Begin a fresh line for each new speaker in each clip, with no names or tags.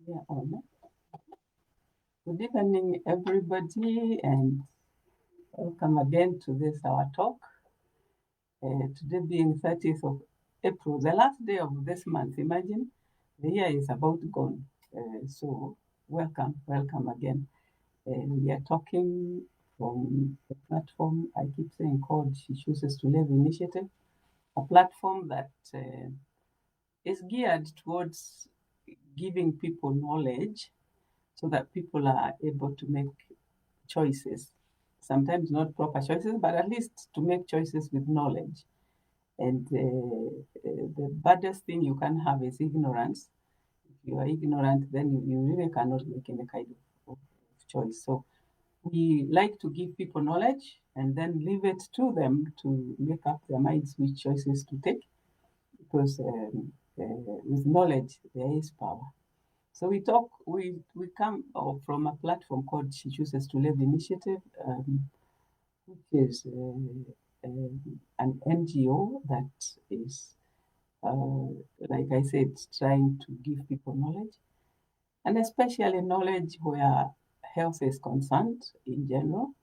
Yeah, good evening, everybody, and welcome again to this our talk. Today being 30th of April, the last day of this month. Imagine the year is about gone. So welcome again. We are talking from the platform I keep saying called She Chooses to Live Initiative, a platform that is geared towards giving people knowledge so that people are able to make choices. Sometimes not proper choices, but at least to make choices with knowledge. And the baddest thing you can have is ignorance. If you are ignorant, then you really cannot make any kind of choice. So we like to give people knowledge and then leave it to them to make up their minds which choices to take, because with knowledge there is power. So we come from a platform called She Chooses to Live Initiative, which is an NGO that is, uh, like I said, trying to give people knowledge, and especially knowledge where health is concerned in general,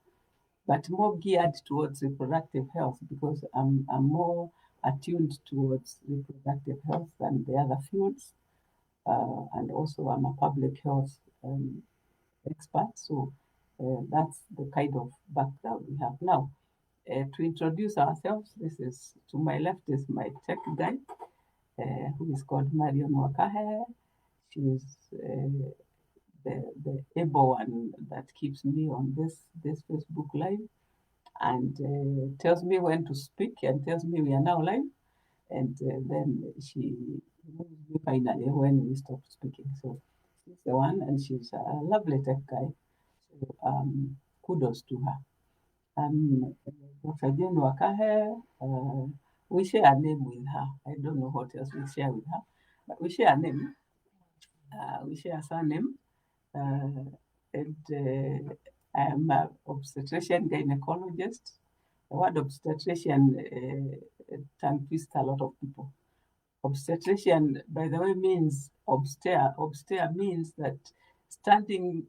but more geared towards reproductive health, because I'm more attuned towards reproductive health than the other fields. And also, I'm a public health expert, so that's the kind of background we have now. To introduce ourselves, this is to my left is my tech guy, who is called Marion Wakahe. She's the able one that keeps me on this Facebook live and tells me when to speak and tells me we are now live, and then she removes me finally when we stop speaking. So she's the one, and she's a lovely tech guy. So kudos to her. Dr. Jane Wakahe, we share a name with her. I don't know what else we share with her, but we share a name. We share a surname. And I am an obstetrician gynecologist. The word obstetrician tongue twists a lot of people. Obstetrician, by the way, means obster. Obster means that standing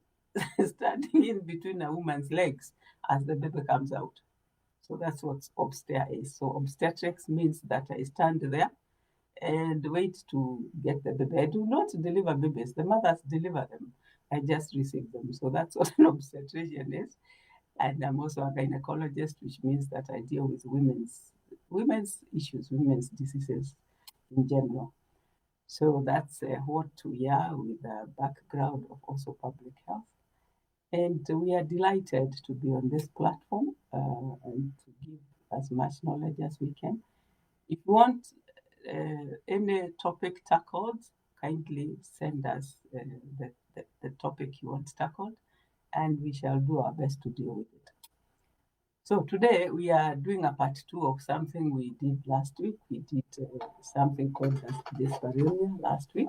standing in between a woman's legs as the baby comes out. So that's what obster is. So obstetrics means that I stand there and wait to get the baby. I do not deliver babies. The mothers deliver them. I just receive them. So that's what an obstetrician is. And I'm also a gynecologist, which means that I deal with women's issues, women's diseases in general. So that's what we are, with a background of also public health. And we are delighted to be on this platform and to give as much knowledge as we can. If you want any topic tackled, kindly send us the topic you want tackled, and we shall do our best to deal with it. So today we are doing a part two of something we did last week. We did something called dyspareunia last week.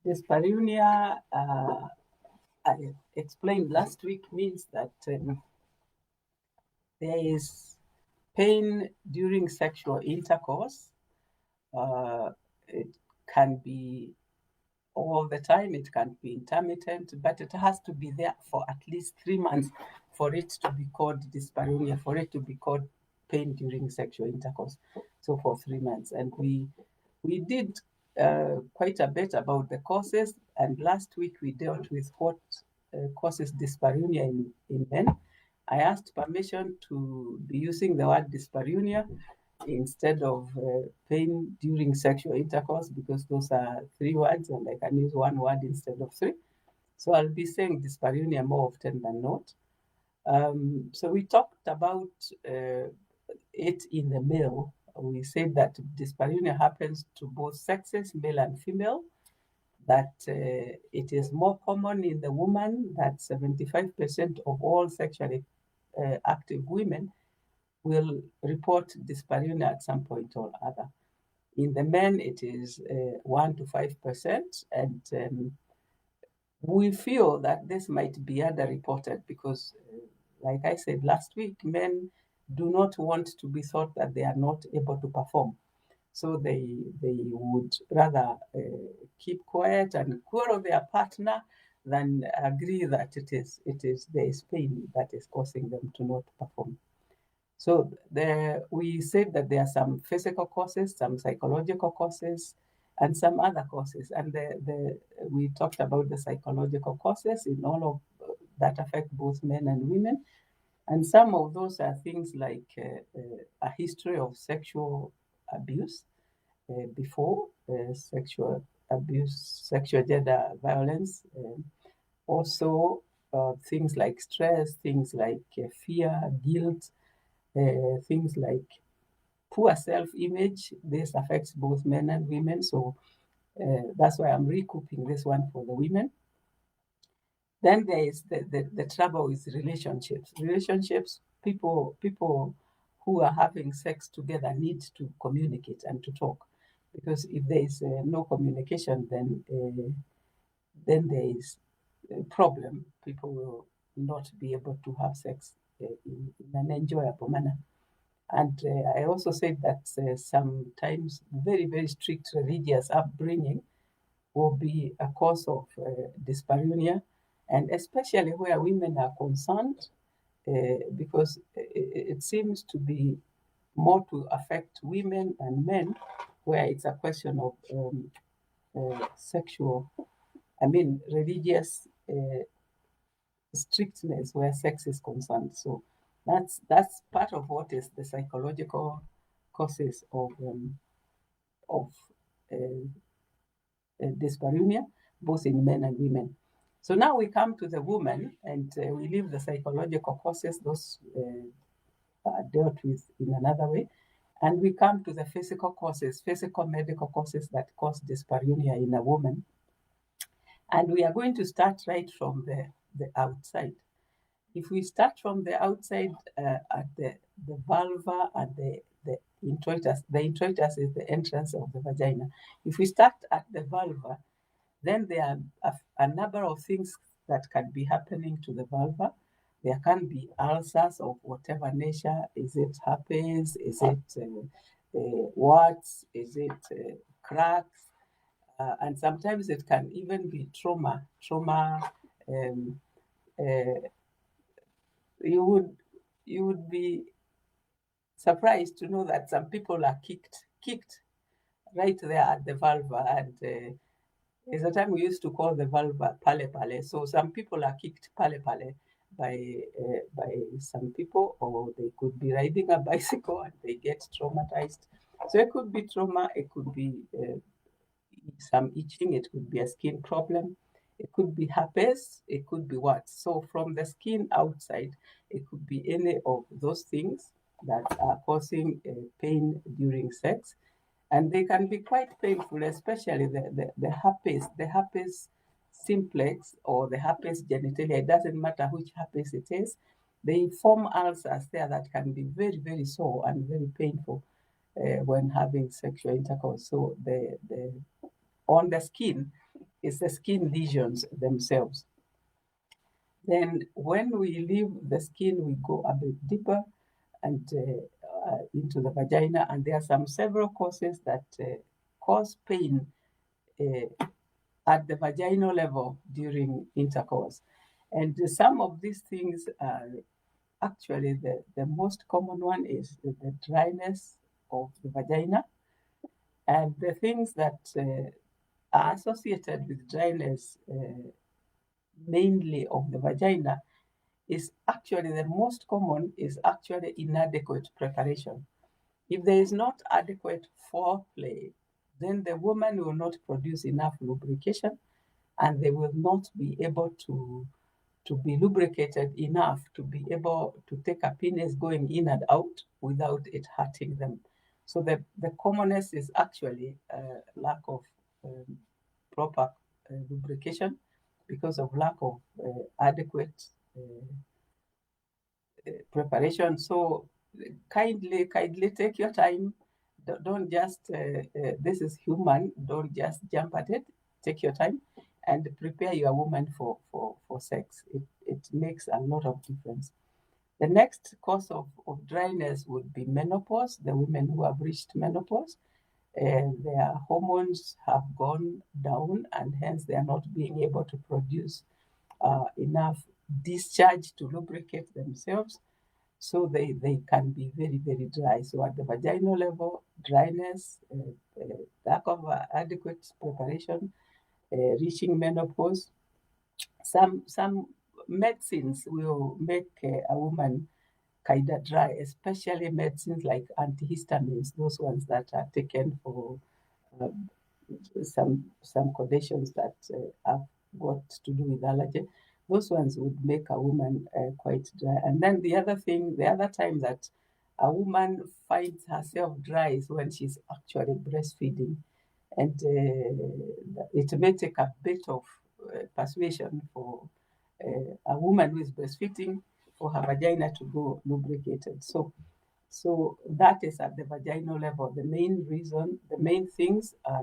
Dyspareunia, I explained last week, means that there is pain during sexual intercourse. It can be all the time, it can be intermittent, but it has to be there for at least 3 months for it to be called dyspareunia, for it to be called pain during sexual intercourse. So for 3 months, and we did quite a bit about the causes. And last week we dealt with what causes dyspareunia in men. I asked permission to be using the word dyspareunia instead of pain during sexual intercourse, because those are 3 words and I can use one word instead of three. So I'll be saying dyspareunia more often than not. So we talked about it in the male. We said that dyspareunia happens to both sexes, male and female, that it is more common in the woman, that 75% of all sexually active women will report dyspareunia at some point or other. In the men, it is 1 to 5%, and we feel that this might be underreported because, like I said last week, men do not want to be thought that they are not able to perform. So they would rather keep quiet and quarrel their partner than agree that there is pain that is causing them to not perform. So we said that there are some physical causes, some psychological causes, and some other causes. And we talked about the psychological causes in all of that affect both men and women. And some of those are things like a history of sexual abuse before, sexual abuse, sexual gender violence, also things like stress, things like fear, guilt, things like poor self-image. This affects both men and women, so that's why I'm recouping this one for the women. Then there is the trouble with relationships. Relationships, people who are having sex together need to communicate and to talk, because if there is no communication, then there is a problem. People will not be able to have sex in an enjoyable manner. And I also said that sometimes very, very strict religious upbringing will be a cause of dyspareunia, and especially where women are concerned, because it seems to be more to affect women and men, where it's a question of religious strictness where sex is concerned. So that's part of what is the psychological causes of uh, dyspareunia, both in men and women. So now we come to the woman, and we leave the psychological causes; those are dealt with in another way. And we come to the physical causes, physical medical causes that cause dyspareunia in a woman. And we are going to start right from the outside. If we start from the outside at the vulva and the introitus is the entrance of the vagina. If we start at the vulva, then there are a number of things that can be happening to the vulva. There can be ulcers of whatever nature. Is it herpes? Is it warts? Is it cracks? And sometimes it can even be trauma. Um, uh, you would be surprised to know that some people are kicked right there at the vulva, and there's a time we used to call the vulva pale pale. So some people are kicked pale pale by some people, or they could be riding a bicycle and they get traumatized. So it could be trauma, it could be some itching, it could be a skin problem, it could be herpes, it could be what. So from the skin outside, it could be any of those things that are causing pain during sex. And they can be quite painful, especially the herpes simplex or the herpes genitalia. It doesn't matter which herpes it is. They form ulcers there that can be very, very sore and very painful when having sexual intercourse. So on the skin is the skin lesions themselves. Then when we leave the skin, we go a bit deeper and into the vagina, and there are several causes that cause pain at the vaginal level during intercourse. And some of these things are actually the most common one is the dryness of the vagina. And the things that are associated with dryness, mainly of the vagina, is actually the most common is actually inadequate preparation. If there is not adequate foreplay, then the woman will not produce enough lubrication, and they will not be able to be lubricated enough to be able to take a penis going in and out without it hurting them. So the commonest is actually lack of proper lubrication because of lack of adequate preparation. So kindly take your time. Don't just, this is human, don't just jump at it. Take your time and prepare your woman for sex. It makes a lot of difference. The next cause of dryness would be menopause, the women who have reached menopause. their hormones have gone down, and hence they are not being able to produce enough discharge to lubricate themselves. So they can be very, very dry. So at the vaginal level, dryness, lack of adequate preparation, reaching menopause. Some medicines will make a woman kind of dry, especially medicines like antihistamines, those ones that are taken for uh, some conditions that have got to do with allergy. Those ones would make a woman quite dry. And then the other thing, the other time that a woman finds herself dry is when she's actually breastfeeding. And it may take a bit of persuasion for a woman who is breastfeeding for her vagina to go lubricated. So that is at the vaginal level. The main reason, the main things are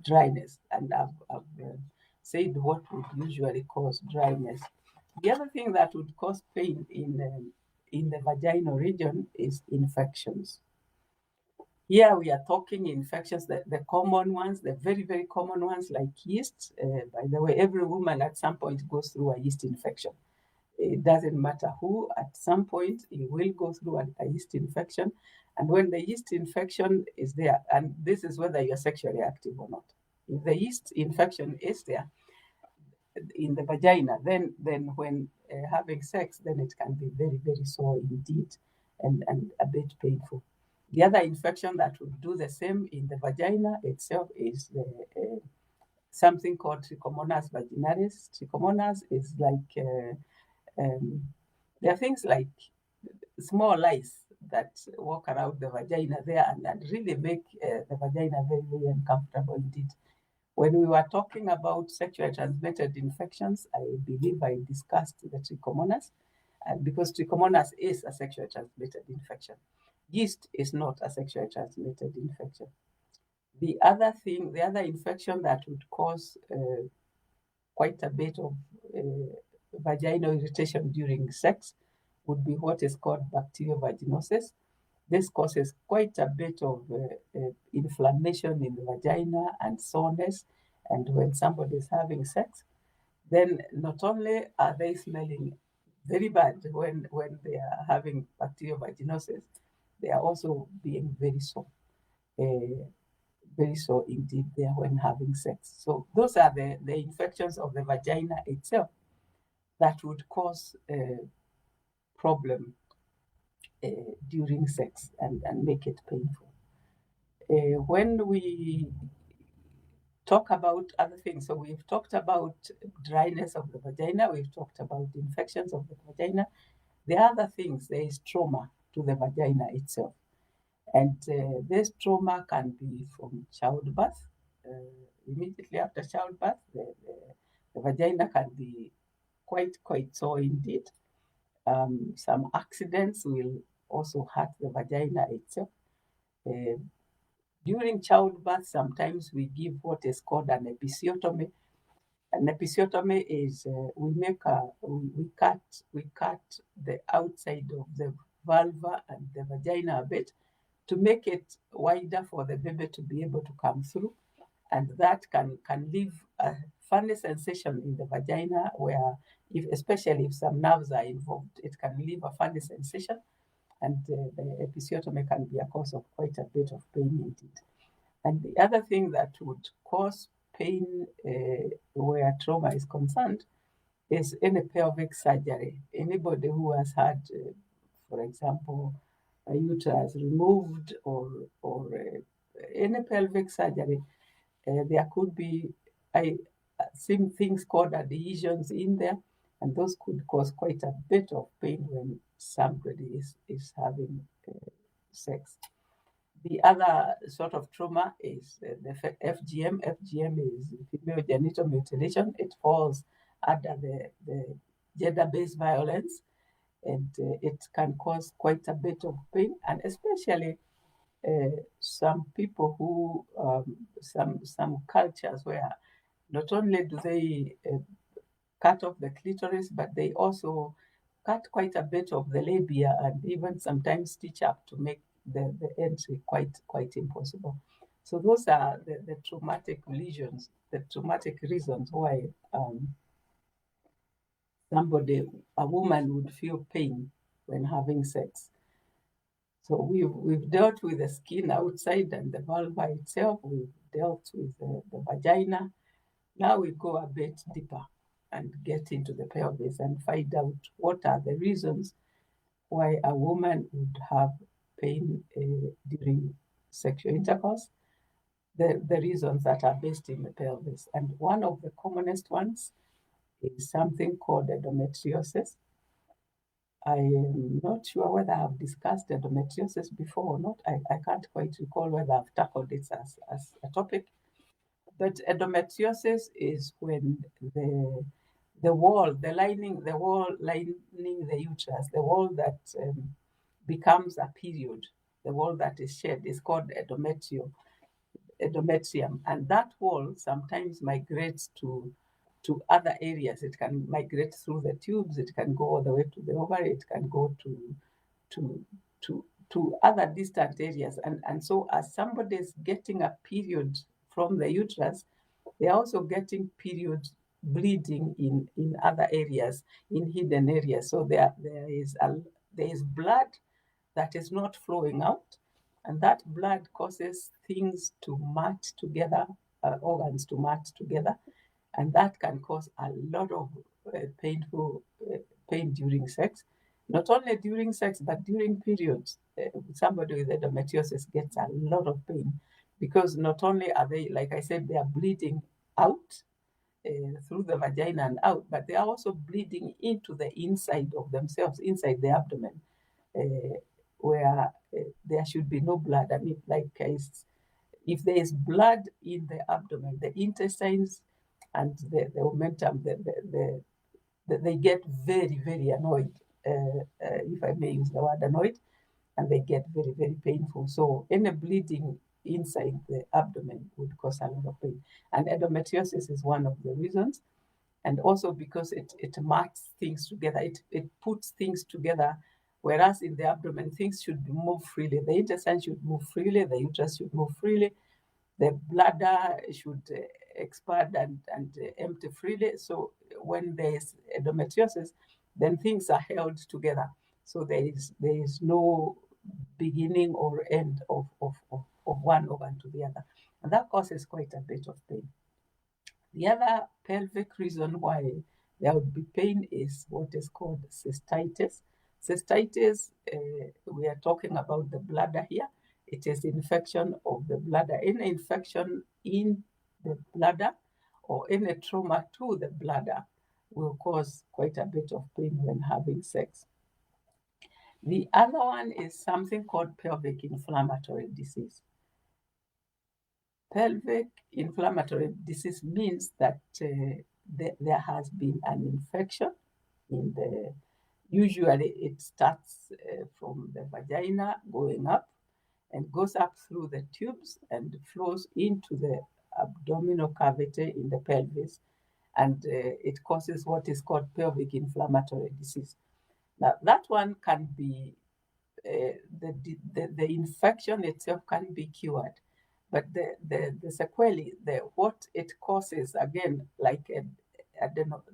dryness, and I've said what would usually cause dryness. The other thing that would cause pain in the vaginal region is infections. Here we are talking infections, the common ones, the very, very common ones like yeast. By the way, every woman at some point goes through a yeast infection. It doesn't matter who, at some point you will go through a yeast infection. And when the yeast infection is there, and this is whether you're sexually active or not, if the yeast infection is there in the vagina, then when having sex, then it can be very, very sore indeed, and a bit painful. The other infection that would do the same in the vagina itself is something called Trichomonas vaginalis. Trichomonas is like there are things like small lice that walk around the vagina there, and really make the vagina very, very uncomfortable indeed. When we were talking about sexually transmitted infections, I believe I discussed the trichomonas, because trichomonas is a sexually transmitted infection. Yeast is not a sexually transmitted infection. The other thing, the other infection that would cause quite a bit of vaginal irritation during sex would be what is called bacterial vaginosis. This causes quite a bit of inflammation in the vagina and soreness. And when somebody is having sex, then not only are they smelling very bad when they are having bacterial vaginosis, they are also being very sore indeed there when having sex. So those are the infections of the vagina itself that would cause a problem during sex and make it painful. When we talk about other things, so we've talked about dryness of the vagina, we've talked about infections of the vagina. The other things, there is trauma to the vagina itself. And this trauma can be from childbirth. Immediately after childbirth, the vagina can be quite sore indeed. Some accidents will also hurt the vagina itself. During childbirth, sometimes we give what is called an episiotomy. An episiotomy is we cut the outside of the vulva and the vagina a bit to make it wider for the baby to be able to come through, and that can leave a funny sensation in the vagina where, especially if some nerves are involved, it can leave a funny sensation, and the episiotomy can be a cause of quite a bit of pain indeed. And the other thing that would cause pain where trauma is concerned is any pelvic surgery. Anybody who has had, for example, a uterus removed or any pelvic surgery, there could be some things called adhesions in there, and those could cause quite a bit of pain when somebody is having sex. The other sort of trauma is the FGM. FGM is female genital mutilation. It falls under the gender-based violence, and it can cause quite a bit of pain, and especially some people who, some cultures where not only do they cut off the clitoris, but they also cut quite a bit of the labia and even sometimes stitch up to make the entry quite impossible. So those are the traumatic lesions, the traumatic reasons why a woman would feel pain when having sex. So we've dealt with the skin outside and the vulva itself. We've dealt with the vagina. Now we go a bit deeper and get into the pelvis and find out what are the reasons why a woman would have pain during sexual intercourse, the reasons that are based in the pelvis. And one of the commonest ones is something called endometriosis. I am not sure whether I've discussed endometriosis before or not. I can't quite recall whether I've tackled it as a topic. But endometriosis is when the wall lining the uterus, the wall that becomes a period, the wall that is shed is called endometrium, and that wall sometimes migrates to other areas. It can migrate through the tubes, it can go all the way to the ovary, it can go to other distant areas. And so as somebody is getting a period from the uterus, they're also getting period bleeding in other areas, in hidden areas. So there is blood that is not flowing out, and that blood causes things to match together, organs to match together, and that can cause a lot of pain during sex. Not only during sex, but during periods. Somebody with endometriosis gets a lot of pain because not only are they, like I said, they are bleeding out through the vagina and out, but they are also bleeding into the inside of themselves, inside the abdomen, where there should be no blood. I mean, if there is blood in the abdomen, the intestines and the momentum, they get very, very annoyed, if I may use the word annoyed, and they get very, very painful. So any bleeding inside the abdomen would cause a lot of pain. And endometriosis is one of the reasons. And also because it marks things together, it puts things together, whereas in the abdomen, things should move freely. The intestine should move freely, the uterus should move freely, the bladder should expand and empty freely. So when there is endometriosis, then things are held together. So there is no beginning or end of one organ to the other. And that causes quite a bit of pain. The other pelvic reason why there would be pain is what is called cystitis. Cystitis, we are talking about the bladder here. It is infection of the bladder. Any infection in the bladder or any trauma to the bladder will cause quite a bit of pain when having sex. The other one is something called pelvic inflammatory disease. Pelvic inflammatory disease means that there has been an infection in the, usually it starts from the vagina going up and goes up through the tubes and flows into the abdominal cavity in the pelvis, and it causes what is called pelvic inflammatory disease. Now that one can be the infection itself can be cured, but the sequelae, what it causes, again, like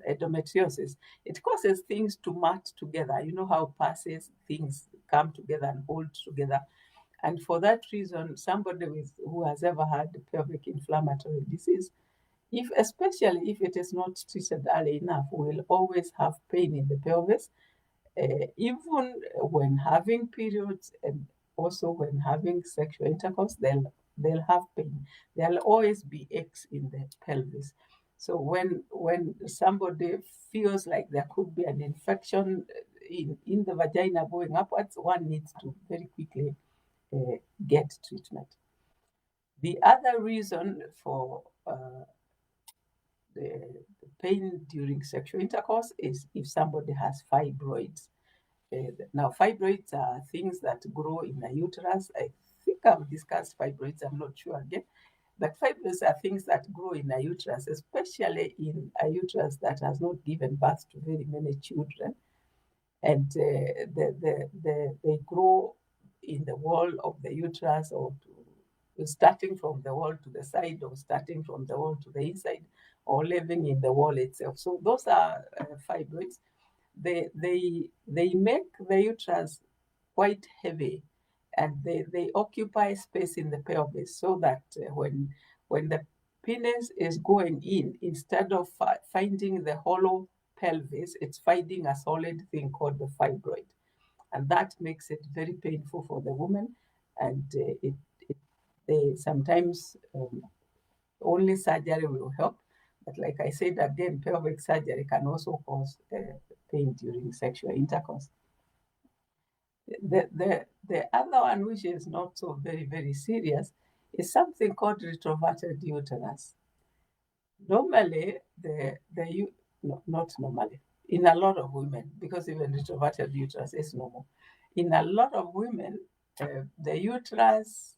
endometriosis, it causes things to match together. You know how passes things come together and hold together. And for that reason, somebody who has ever had pelvic inflammatory disease, especially if it is not treated early enough, will always have pain in the pelvis, even when having periods and also when having sexual intercourse. They'll have pain. There'll always be aches in the pelvis. So when somebody feels like there could be an infection in the vagina going upwards, one needs to very quickly get treatment. The other reason for the pain during sexual intercourse is if somebody has fibroids. Now, fibroids are things that grow in the uterus. I think I've discussed fibroids, I'm not sure again. But fibroids are things that grow in a uterus, especially in a uterus that has not given birth to very many children. And they grow in the wall of the uterus, or starting from the wall to the side, or starting from the wall to the inside, or living in the wall itself. So those are fibroids. They make the uterus quite heavy, and they occupy space in the pelvis, so that when the penis is going in, instead of finding the hollow pelvis, it's finding a solid thing called the fibroid, and that makes it very painful for the woman. And they sometimes only surgery will help. But like I said again, pelvic surgery can also cause pain during sexual intercourse. The other one, which is not so very serious, is something called retroverted uterus. Normally, no, not normally, in a lot of women, because even retroverted uterus is normal. In a lot of women, the uterus,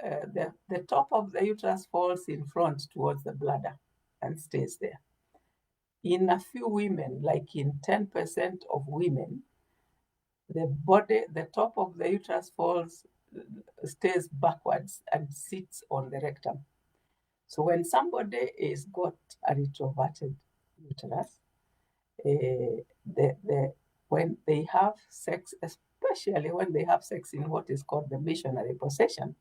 the top of the uterus falls in front towards the bladder and stays there. In a few women, like in 10% of women, the top of the uterus stays backwards and sits on the rectum. So when somebody is got a retroverted uterus, when they have sex, especially when they have sex in what is called the missionary position,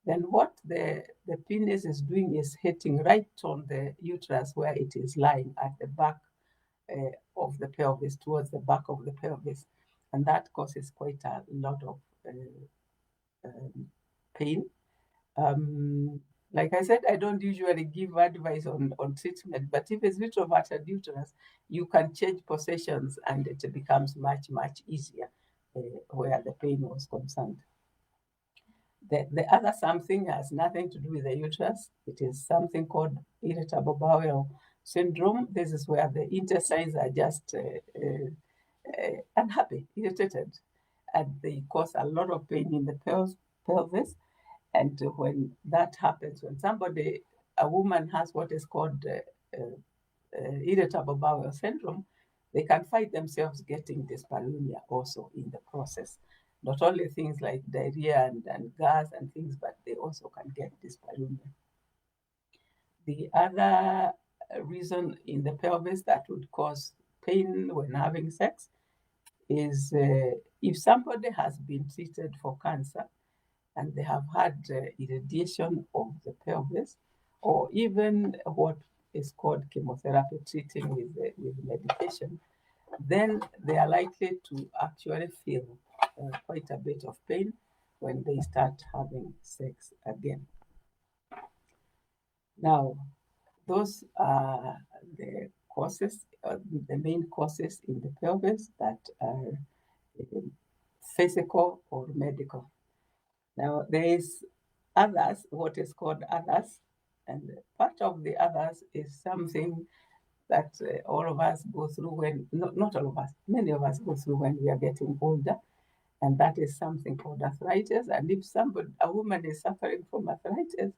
then what the penis is doing is hitting right on the uterus where it is lying at the back of the pelvis, towards the back of the pelvis. And that causes quite a lot of pain. Like I said, I don't usually give advice on treatment, but if it's retroverted uterus, you can change positions and it becomes much easier where the pain was concerned. The other something has nothing to do with the uterus. It is something called irritable bowel syndrome. This is where the intestines are just unhappy, irritated, and they cause a lot of pain in the pelvis. And when that happens, when a woman has what is called irritable bowel syndrome, they can find themselves getting dyspareunia also in the process. Not only things like diarrhea and gas and things, but they also can get dyspareunia. The other reason in the pelvis that would cause pain when having sex is if somebody has been treated for cancer and they have had irradiation of the pelvis, or even what is called chemotherapy, treating with medication, then they are likely to actually feel quite a bit of pain when they start having sex again. Now, those are the causes, the main causes in the pelvis that are physical or medical. Now, there is others, what is called others, and part of the others is something that all of us go through when, not all of us, many of us go through when we are getting older, and that is something called arthritis. And if a woman is suffering from arthritis,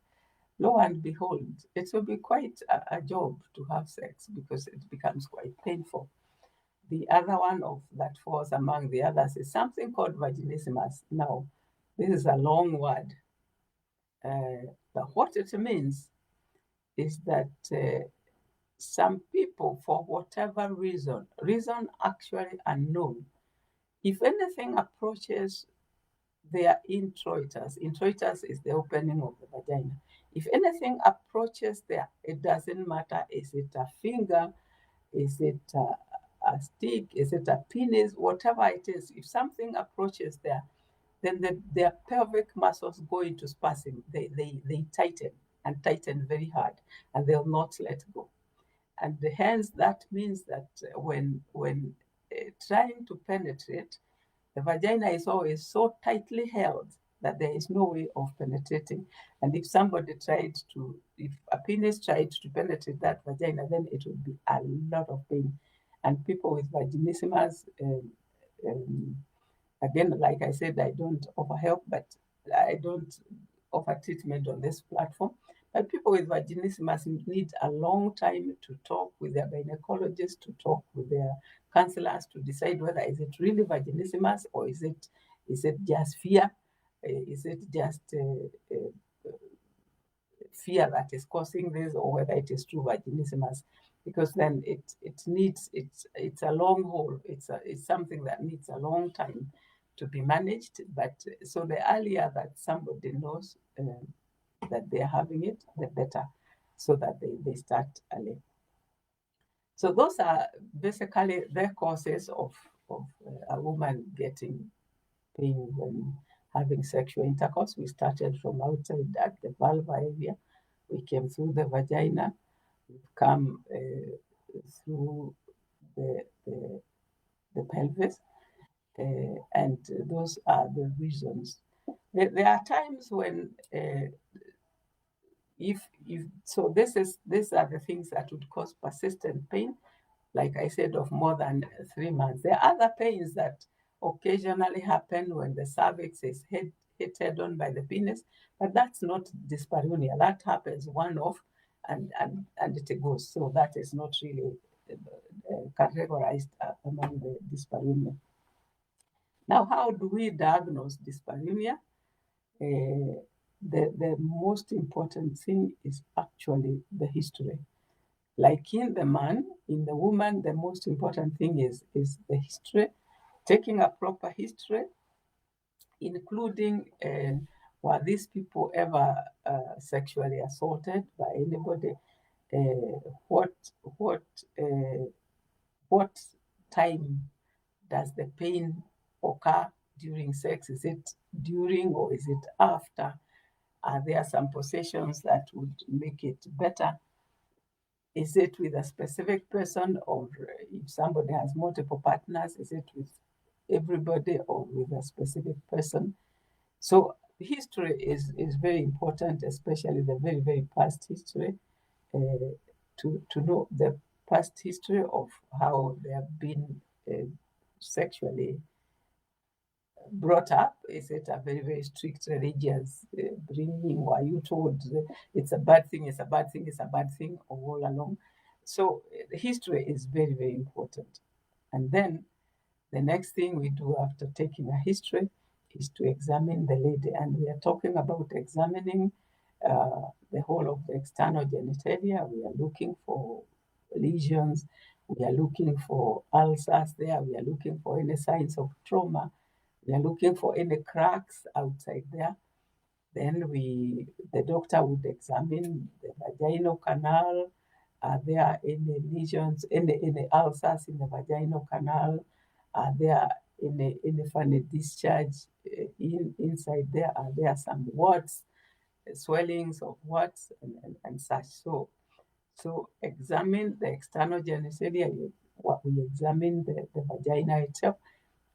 lo and behold, it will be quite a job to have sex because it becomes quite painful. The other one that falls among the others is something called vaginismus. Now, this is a long word, but what it means is that some people, for whatever reason actually unknown, if anything approaches their introitus is the opening of the vagina. If anything approaches there, it doesn't matter, is it a finger, is it a stick, is it a penis, whatever it is, if something approaches there, then their pelvic muscles go into spasm. They tighten and tighten very hard, and they'll not let go. And hence that means that when trying to penetrate, the vagina is always so tightly held that there is no way of penetrating. And if a penis tried to penetrate that vagina, then it would be a lot of pain. And people with vaginismus, again, like I said, I don't offer help, but I don't offer treatment on this platform. But people with vaginismus need a long time to talk with their gynecologist, to talk with their counselors, to decide whether is it really vaginismus or is it Is it just fear? Is it just fear that is causing this, or whether it is true vaginismus? Because then it's a long haul. It's something that needs a long time to be managed. But so the earlier that somebody knows that they're having it, the better, so that they start early. So those are basically the causes of a woman getting pain when having sexual intercourse. We started from outside at the vulva area. We came through the vagina. We've come through the pelvis. And those are the reasons. There are times when if so these are the things that would cause persistent pain, like I said, of more than 3 months. There are other pains that occasionally happen when the cervix is hit head on by the penis, but that's not dyspareunia. That happens one off and it goes. So that is not really categorized among the dyspareunia. Now, how do we diagnose dyspareunia? The most important thing is actually the history. Like in the man, in the woman, the most important thing is the history. Taking a proper history, including were these people ever sexually assaulted by anybody? What what time does the pain occur during sex? Is it during or is it after? Are there some positions that would make it better? Is it with a specific person, or if somebody has multiple partners, is it with everybody or with a specific person? So history is very important, especially the very, very past history, to know the past history of how they have been sexually brought up. Is it a very, very strict religious bringing? Were you told it's a bad thing, it's a bad thing, it's a bad thing all along? So history is very, very important. And then the next thing we do after taking a history is to examine the lady. And we are talking about examining the whole of the external genitalia. We are looking for lesions. We are looking for ulcers there. We are looking for any signs of trauma. We are looking for any cracks outside there. Then the doctor would examine the vaginal canal. Are there any lesions, any ulcers in the vaginal canal? Are there any funny discharge inside there? Are there some warts, swellings of warts, and such? So examine the external genitalia. We examine the vagina itself.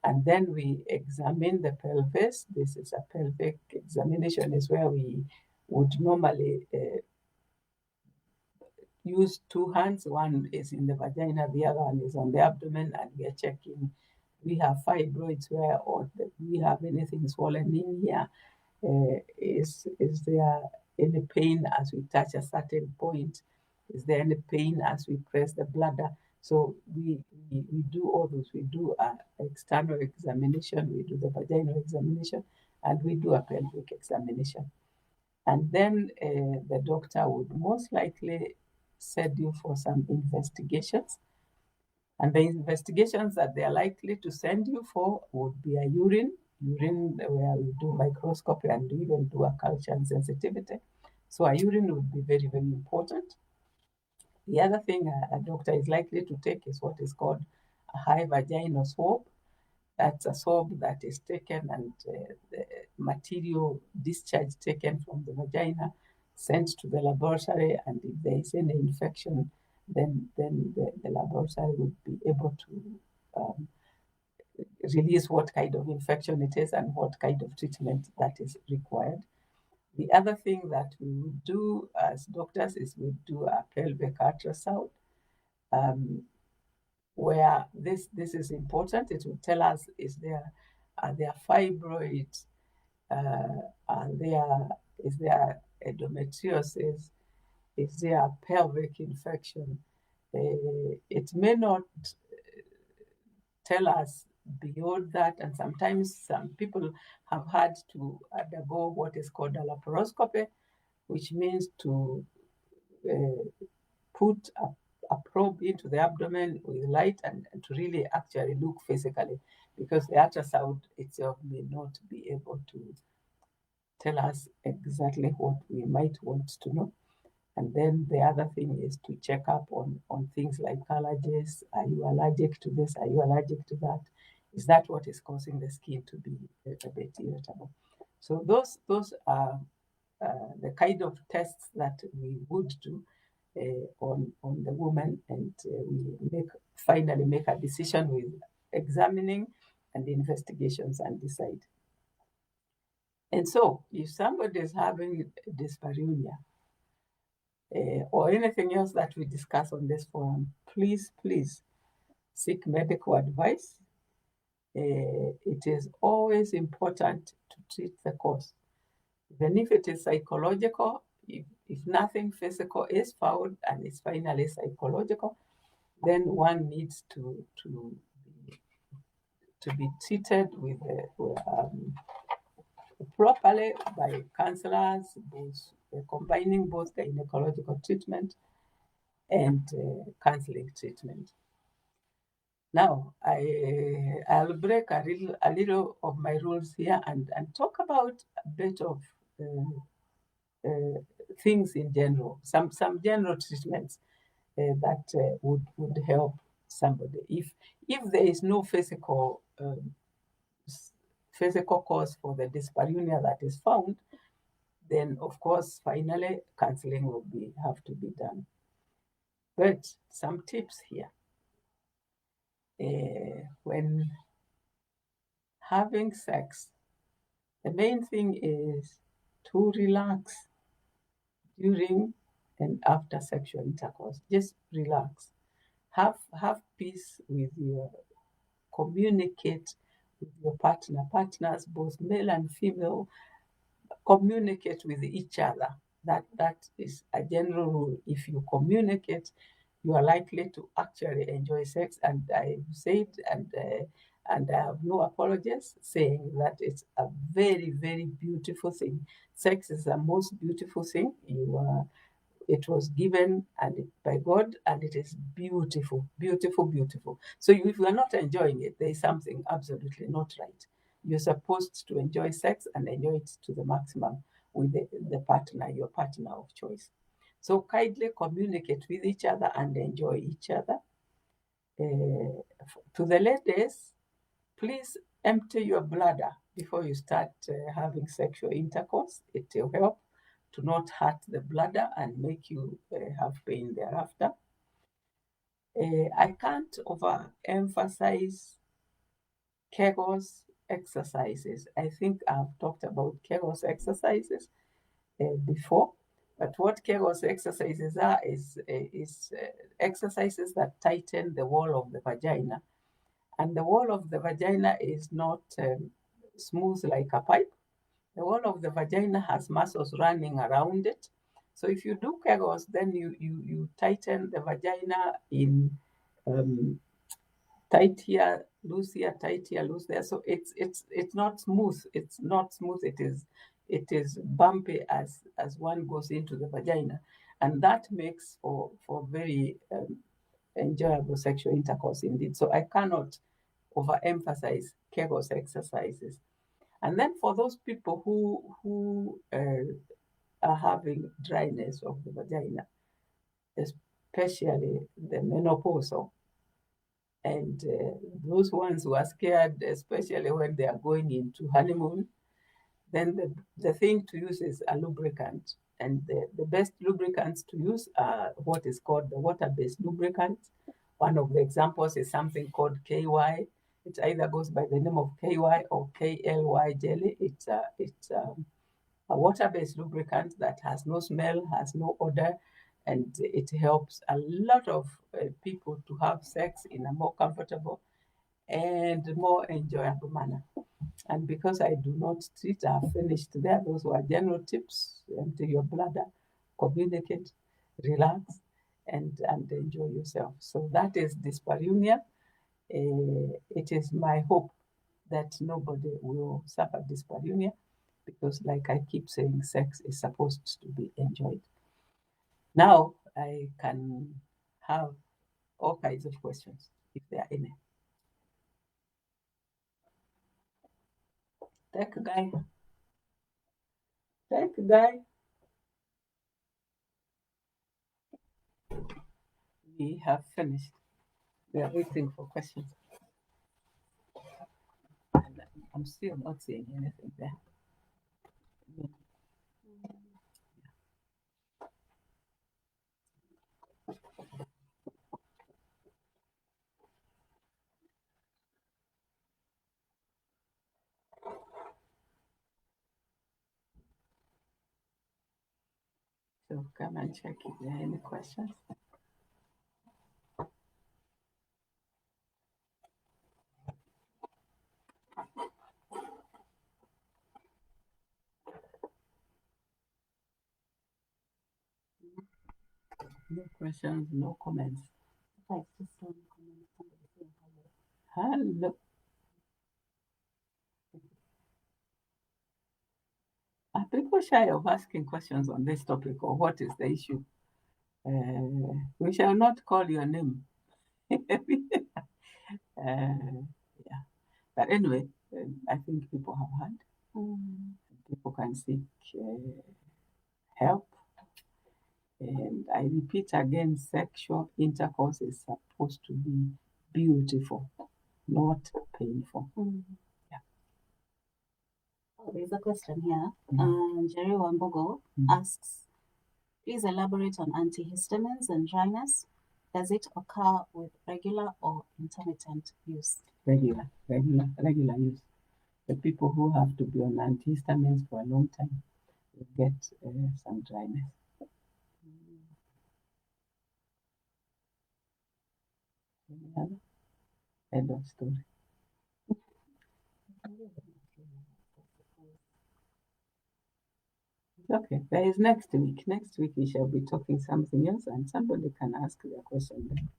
And then we examine the pelvis. This is a pelvic examination, is where we would normally use two hands. One is in the vagina, the other one is on the abdomen, and we are checking. We have fibroids where, or we have anything swollen in here. Is there any pain as we touch a certain point? Is there any pain as we press the bladder? So we do all those. We do an external examination, we do the vaginal examination, and we do a pelvic examination. And then the doctor would most likely send you for some investigations. And the investigations that they are likely to send you for would be a urine where we do microscopy and even do a culture and sensitivity. So a urine would be very, very important. The other thing a doctor is likely to take is what is called a high vaginal swab. That's a swab that is taken and the material discharge taken from the vagina sent to the laboratory, and if there is any infection, then the laboratory would be able to release what kind of infection it is and what kind of treatment that is required. The other thing that we would do as doctors is we do a pelvic ultrasound, where this is important. It will tell us are there fibroids, is there endometriosis, is there a pelvic infection. It may not tell us beyond that, and sometimes some people have had to undergo what is called a laparoscopy, which means to put a probe into the abdomen with light and to really actually look physically, because the ultrasound itself may not be able to tell us exactly what we might want to know. And then the other thing is to check up on things like allergies. Are you allergic to this? Are you allergic to that? Is that what is causing the skin to be a bit irritable? So those are the kind of tests that we would do on the woman, and we finally make a decision with examining and investigations and decide. And so, if somebody is having dyspareunia, or anything else that we discuss on this forum, please seek medical advice. It is always important to treat the cause. Even if it is psychological, if nothing physical is found and it's finally psychological, then one needs to be treated with properly by counselors, combining both gynecological treatment and counseling treatment. Now, I'll break a little of my rules here and talk about a bit of things in general, some general treatments that would help somebody. If there is no physical cause for the dyspareunia that is found, then of course finally counseling will have to be done. But some tips here. When having sex, the main thing is to relax during and after sexual intercourse. Just relax. Have peace with communicate with your partners, both male and female. Communicate with each other. That is a general rule. If you communicate, you are likely to actually enjoy sex. And I said, and I have no apologies saying that it's a very, very beautiful thing. Sex is the most beautiful thing. It was given by God, and it is beautiful, beautiful, beautiful. So if you are not enjoying it, there is something absolutely not right. You're supposed to enjoy sex and enjoy it to the maximum with the partner, your partner of choice. So kindly communicate with each other and enjoy each other. To the ladies, please empty your bladder before you start having sexual intercourse. It will help to not hurt the bladder and make you have pain thereafter. I can't overemphasize Kegels exercises. I think I've talked about Kegels exercises before, but what Kegels exercises are is exercises that tighten the wall of the vagina. And the wall of the vagina is not smooth like a pipe. The wall of the vagina has muscles running around it. So if you do Kegels, then you tighten the vagina in tight here, loose here, tight here, loose there. So it's not smooth. It's not smooth. It is bumpy as one goes into the vagina, and that makes for very enjoyable sexual intercourse indeed. So I cannot overemphasize Kegels exercises. And then for those people who are having dryness of the vagina, especially the menopausal, and those ones who are scared, especially when they are going into honeymoon, then the thing to use is a lubricant. And the best lubricants to use are what is called the water-based lubricant. One of the examples is something called KY. It either goes by the name of KY or KLY jelly. It's a water-based lubricant that has no smell, has no odor, and it helps a lot of people to have sex in a more comfortable and more enjoyable manner. And because I do not treat, I've finished there. Those were general tips. Empty your bladder, communicate, relax, and enjoy yourself. So that is dyspareunia. it is my hope that nobody will suffer dyspareunia, because, like I keep saying, sex is supposed to be enjoyed. Now I can have all kinds of questions if there are any. Tech guy. Tech guy. We have finished. We are waiting for questions. And I'm still not seeing anything there. So come and check if there are any questions. No questions, no comments. Hello. Are people shy of asking questions on this topic, or what is the issue? We shall not call your name. Yeah. But anyway, I think people have heard. People can seek help. And I repeat again, sexual intercourse is supposed to be beautiful, not painful. Yeah.
Oh, there's a question here. Jerry Wambogo asks, please elaborate on antihistamines and dryness. Does it occur with regular or intermittent use?
Regular use. The people who have to be on antihistamines for a long time will get some dryness. Any other? End of story. Okay, there is next week. Next week we shall be talking something else, and somebody can ask their question then.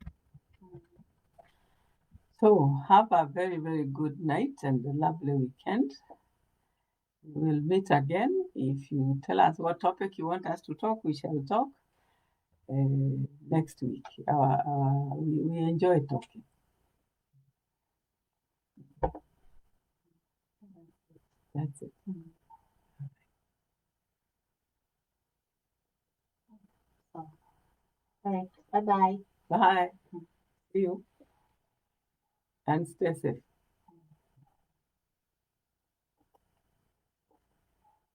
So have a very, very good night and a lovely weekend. We'll meet again. If you tell us what topic you want us to talk, we shall talk next week. We enjoy talking. That's it.
All right. Bye-bye.
Bye. See you. And stay safe.